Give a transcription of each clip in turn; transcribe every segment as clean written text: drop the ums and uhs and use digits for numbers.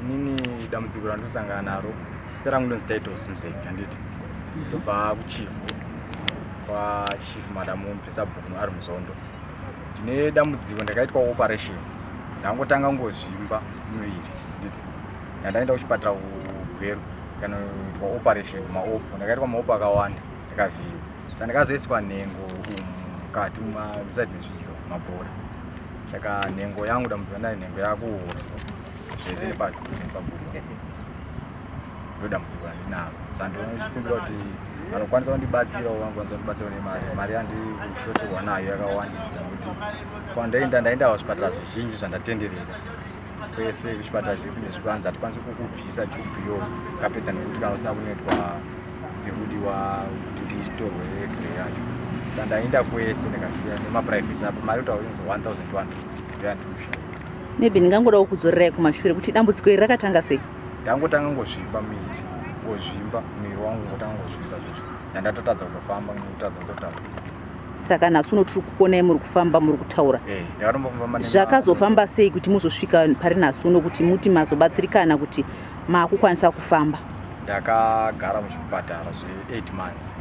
Inini dambudziko randosangana naro zita rangu ndonzi Titus Muzengi handiti. Ndobva kuChivhu kwaChivhu madamu Pesabhuku ari muzondo. Ndine dambudziko ndakaitwa operation. Ndangotanga ngozvimba muviri handiti. Ndaenda kuchipatara kuGweru kana kuitwa operation maopo. Ndakaitwa maopo akawanda ndakavhiyiwa. Saka ndakazoiswa nhengo mukati musati mezvidyo mabhora. Saka nhengo yangu dambudziko nayo nhengo yakuwora. Zvese nepazvituze nepaburi. Ndodambudziko randinaro. Saka ndinokumbira kuti vanokwanisa kundibatsirawo vanokwanisa kundibatsira nemari. Mari yandirikushoterwa nayo yakawandisa nokuti ndaenda kuzvipatara zvizhinji zvandatenderera. Kwese kuchipatara zviri kune zvibanza hatikwanisi kukubvisa chubhu iyoyo kapedza nekuti kana usina kunoitwa nekudiwa kuti nditorwe x-ray yacho. Saka ndaenda kwese ndakasiya nemaprivate apo mari kutaura inzi 1200 ndoyandikusha. Maybe ndingangodawo kudzorerai kumashure kuti dambudziko iri rakatanga sei? Ndangotanga ngozvimba miri wangu ngotanga ngozvimba zvozvo. Ndandatotadza kutofamba ngotadza kutotaura. Saka nhasi uno tiri kukonai muri kufamba muri kutaura. Ndakatombofamba zvakazofamba sei kuti muzosvika pari nhasi uno kuti muti mazobatsirikana kuti maakukwanisa kufamba? Ndakagara muchipatara zve8 months.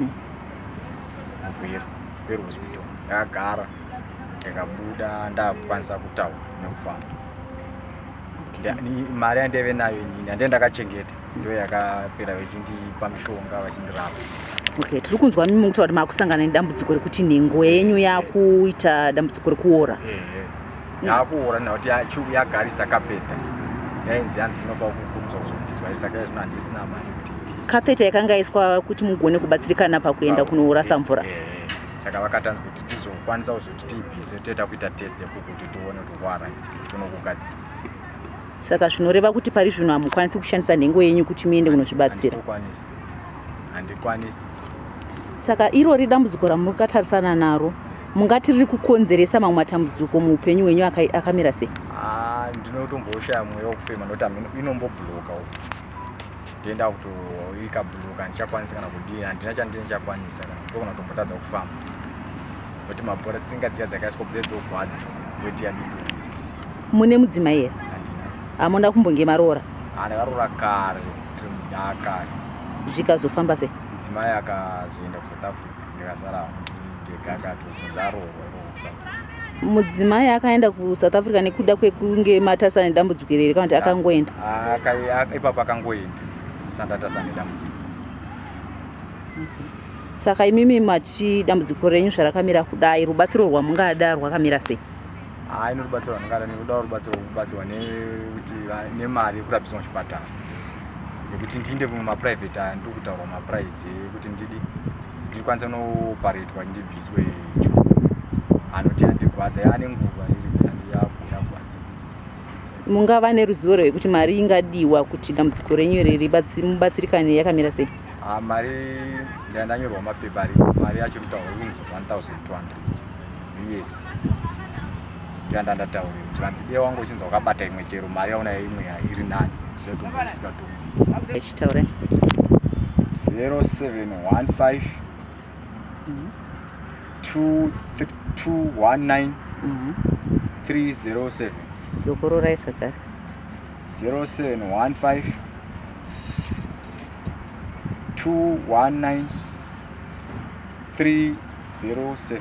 Mugweru hospital. Ndakagara ndikabuda ndakukwanisa kutaura nekufamba. Mari yandaive nayo inini handei ndakachengeta ndo yakapera vachindipa mishonga vachindirapa. Okay, tiri kunzwa mimi mukutaura kuti maakusangana nedambudziko rekuti nhengo yenyu yakuita dambudziko rekuwora. Yakuwora nekuti yagarisa kapeta. Yainzi yanzi inofanira kukurudzwa kuzobviswa saka zvino handisina mari kuti ibviswe. Kapeta yakanga yaiswa kuti mugone kubatsirikana pakuenda kunorasa mvura. Saka vakatanzwa kuti tizokwanisa kuzoti tiibvise toita kuita test yekuti tione kuti kuwara tonokugadzira. Saka zvinoreva kuti pari zvino hamukwanisi kushandisa nhengo yenyu kuti muende kunozvibatsira. Handikwanisi. Saka irori dambudziko ramukatarisana naro mungati riri kukonzeresa mamwe matambudziko muupenyu hwenyu akamira sei? Ndinotomboshaya mweya wekufema nokuti inombobhuloka uko. Ndienda kuti ikabhuloka ndichakwanisa kana kudii handina chandinechakwanisa kana ndokona kutombotadza kufamba. Nokuti mabhora tsinga dziya dzakaiswa kunze dzogwadza weti yaduduvira. Mune mudzimai here? Hamuna kumbonge maroora? Ndakaroora kare kare. Zvikazofamba sei? Mudzimai akazoenda kuSouth Africa ndikasara ndega akatobvunza aroorwa mudzimai akaenda kuSouth Africa nekuda kwekunge matarisana nedambudziko iri kana kuti akangoenda? Ipapo akangoenda sandatarisana nedambudziko. Saka imimi mati dambudziko renyu zvarakamira kudai rubatsiro rwamungada rwakamira sei? Inorubatsirwa ndingada nekuda kubatsirwa nemari yekurapisa muchipatara. Nekuti ndiinde kumwe maprivate aya ndiri kutaura maprice ekuti ndikwanisa kunoparetwa ndibviswe chubhu. Anoti yandigwadza yaane nguva iri yakwadza. Mungava neruzivo rwekuti mari ingadiwa kuti dambudziko renyu iri mubatsirikane yakamira sei? Mari ndanyorwa mapepa mari yacho kutaura inzi 1200 US. Ndandataura kuti vanzi dei wangu uchinzi wakabata imwe chero mari yauna imwe iri nani zvinotombosikatombvisa. Echitaura 0715 219 307. dzokororai zvakare 0715 219 307.